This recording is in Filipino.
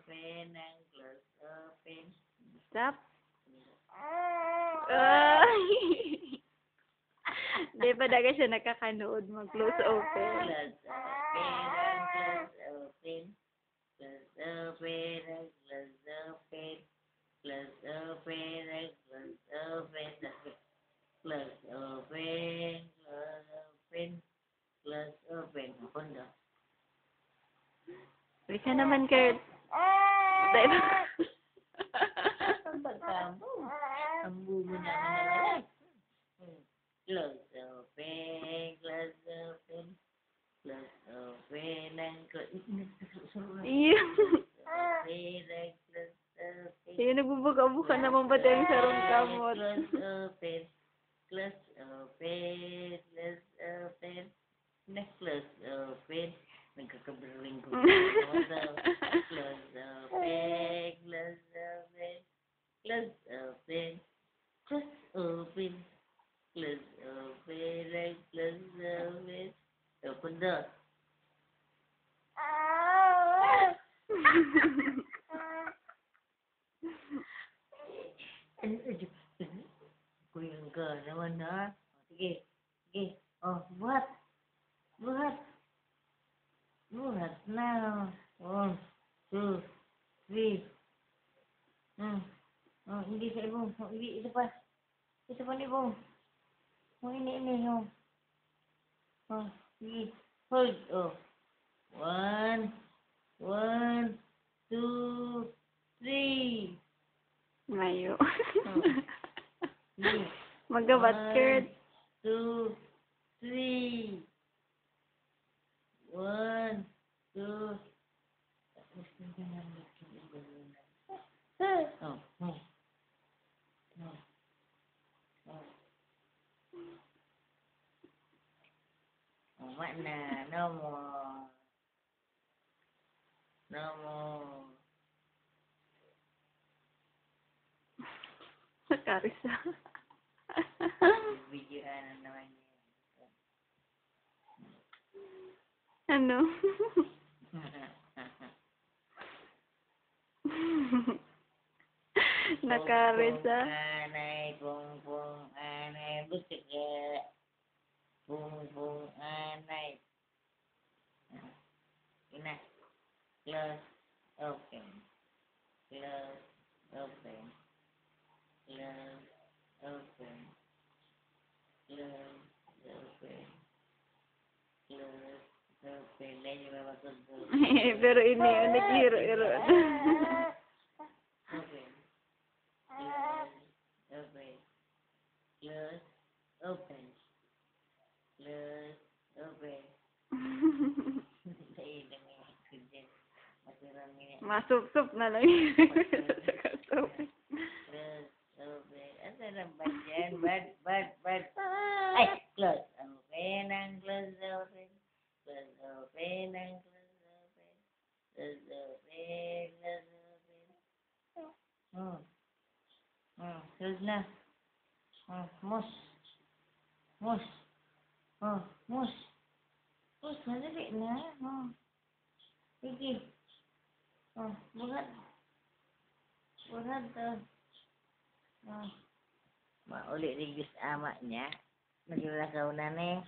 open and close open. Stop. Di ba daga siya nakakanood mag-close open? Close open and close open. Close open and close open. Close open and close open. Close open, close open. Close open. Ako na. Bisa naman, Kurt. Di ba? Ang pagkambo. Ang bumo namin na lang. Close open, close open. Close open and close. Iya. Open and close open. Iya, nagbubuka-buka naman ba tayo sa rong kamot? Close open. Close open. Close open. Close open. Nagkakabraling ko. Close open. Close open. Close open. Close open. Close open and close open. Open the. Kuyang ka naman ha. Sige. Sige. Oh, buhat. Buhat. Buhat na. 1, 2, 3. Oh, hindi sa ibong. Oh, hindi. Ito pa. Ito pa ni ibong. Oh, ini. Oh. Oh, sige. Hold. Oh. 1, 1, 2, 3. Mayo. Sige. Magabat, Kurt. 1, 2, 3. 1, 2. Oh, oh. Oh. Oh. Oh, what na? No more. No more. Karisa. Bibigyan na naman niya. Ano? Nakarisa. Pung anay, buti ka. Pung anay. Ina. Close, open. Close, open. Close, open. Close, open. Close, open. Then you have to go. Pero ini, naghiro-iro. Open. Close, open. Close, open. Close, open. Ay, dami ako dyan. Matirang niya. Masup-sup na lang yun. Close, open. Ano na ba dyan? Bad. Ay, close, open and close, open. Close, open and close, open. Close, open, close, open. Close na. Mus. Mus, madali na. Sige. Buhat. Buhat to. Mauli rigis ama niya. Naglakaw na ni.